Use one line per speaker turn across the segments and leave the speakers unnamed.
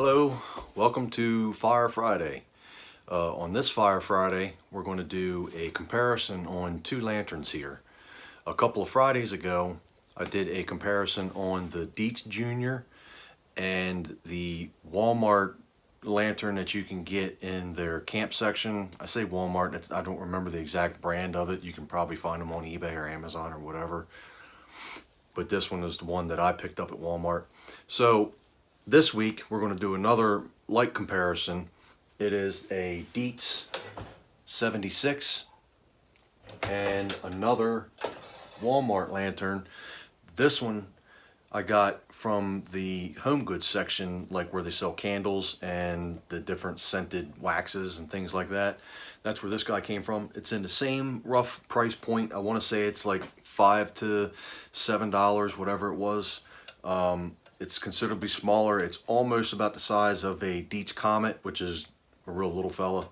Hello, welcome to Fire Friday. On this Fire Friday, we're going to do a comparison on two lanterns here. A couple of Fridays ago, I did a comparison on the Dietz Junior and the Walmart lantern that you can get in their camp section. I say Walmart, I don't remember the exact brand of it. You can probably find them on eBay or Amazon or whatever. But this one is the one that I picked up at Walmart. So this week we're going to do another light comparison. It is a Dietz 76 and another Walmart lantern. This one I got from the home goods section, like where they sell candles and the different scented waxes and things like that. That's where this guy came from. It's in the same rough price point. I want to say it's like $5 to $7, whatever it was. It's considerably smaller. It's almost about the size of a Dietz Comet, which is a real little fella.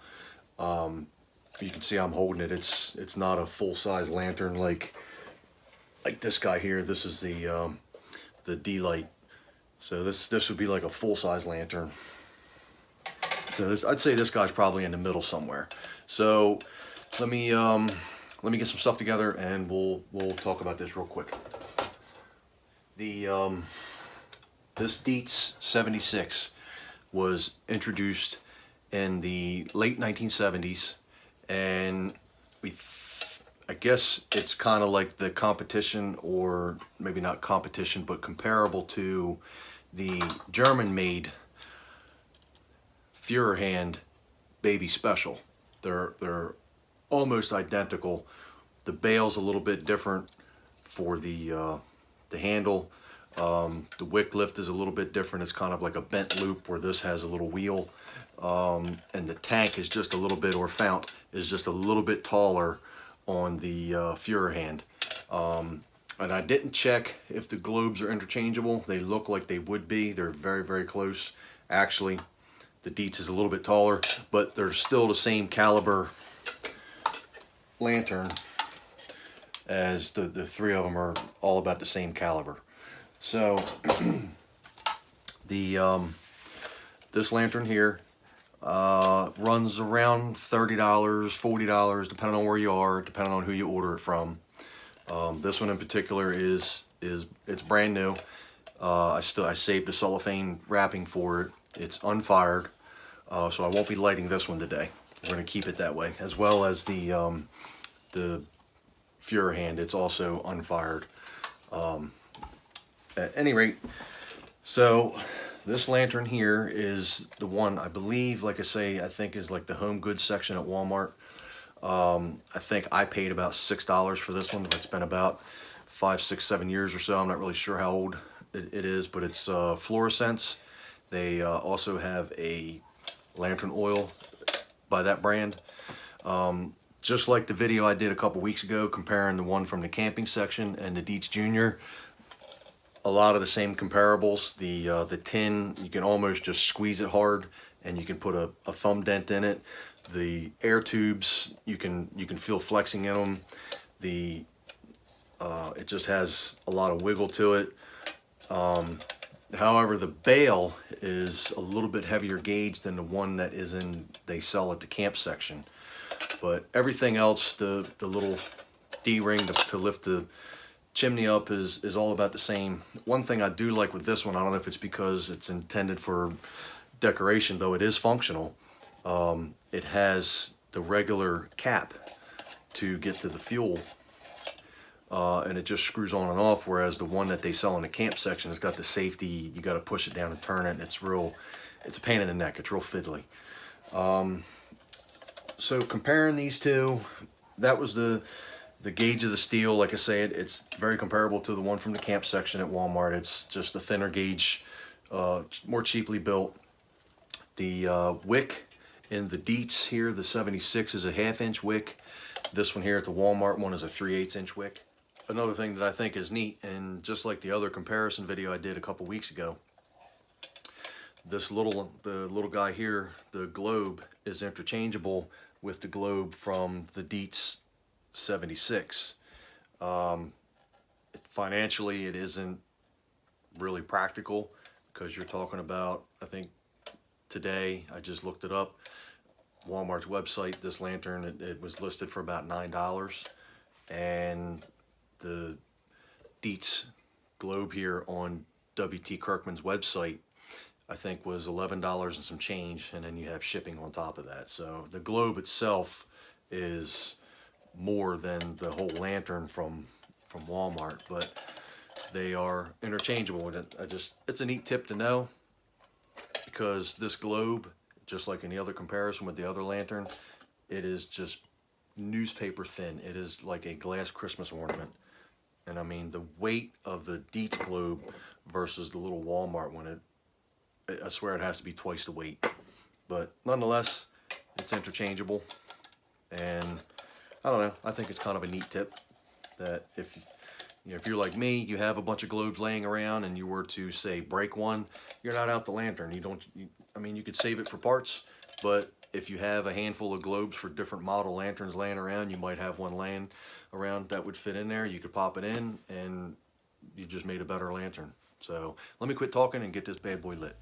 You can see I'm holding it. It's not a full-size lantern like this guy here. This is the D-Light. So this would be like a full-size lantern. So I'd say this guy's probably in the middle somewhere. So let me get some stuff together and we'll talk about this real quick. This Dietz 76 was introduced in the late 1970s, and I guess it's kind of like the competition, or maybe not competition, but comparable to the German-made Führerhand Baby Special. They're almost identical. The bail's a little bit different for the handle. The wick lift is a little bit different. It's kind of like a bent loop, where this has a little wheel. And the tank is just a little bit, or fount is just a little bit taller on the Führerhand. And I didn't check if the globes are interchangeable. They look like they would be. They're very, very close. Actually, the Dietz is a little bit taller, but they're still the same caliber lantern, as the three of them are all about the same caliber. So this lantern here runs around $30, $40, depending on where you are, depending on who you order it from. This one in particular it's brand new. I saved the cellophane wrapping for it. It's unfired, so I won't be lighting this one today. We're going to keep it that way, as well as the Führerhand. It's also unfired. At any rate, so this lantern here is the one, I believe, like I say, I think is like the home goods section at Walmart. I think I paid about $6 for this one. It's been about 5, 6, 7 years or so. I'm not really sure how old it is, but it's fluorescence. They also have a lantern oil by that brand. Just like the video I did a couple weeks ago comparing the one from the camping section and the Dietz Junior, a lot of the same comparables. The tin, you can almost just squeeze it hard and you can put a thumb dent in it. The air tubes, you can feel flexing in them. It just has a lot of wiggle to it. However, the bail is a little bit heavier gauge than the one that they sell at the camp section. But everything else, the little D-ring to lift the chimney up is all about the same. One thing I do like with this one, I don't know if it's because it's intended for decoration, though it is functional. It has the regular cap to get to the fuel, and it just screws on and off, whereas the one that they sell in the camp section has got the safety. You got to push it down and turn it, and it's a pain in the neck. It's real fiddly. So comparing these two, that was the gauge of the steel. Like I say, it's very comparable to the one from the camp section at Walmart. It's just a thinner gauge, more cheaply built. The wick in the Dietz here, the 76, is a 1/2 inch wick. This one here at the Walmart one is a 3/8 inch wick. Another thing that I think is neat, and just like the other comparison video I did a couple weeks ago, the little guy here, the globe, is interchangeable with the globe from the Dietz 76. Financially, it isn't really practical, because you're talking about, I think, today. I just looked it up. Walmart's website, this lantern, it was listed for about $9. And the Dietz globe here on W.T. Kirkman's website, I think, was $11 and some change, and then you have shipping on top of that. So the globe itself is more than the whole lantern from Walmart, but they are interchangeable. And it's a neat tip to know, because this globe, just like any other comparison with the other lantern, it is just newspaper thin. It is like a glass Christmas ornament. And I mean, the weight of the Dietz globe versus the little Walmart one, I swear it has to be twice the weight. But nonetheless, it's interchangeable. And I don't know, I think it's kind of a neat tip that if you're like me, you have a bunch of globes laying around and you were to, say, break one, you're not out the lantern. I mean, you could save it for parts, but if you have a handful of globes for different model lanterns laying around, you might have one laying around that would fit in there. You could pop it in and you just made a better lantern. So let me quit talking and get this bad boy lit.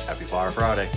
Happy Fire Friday.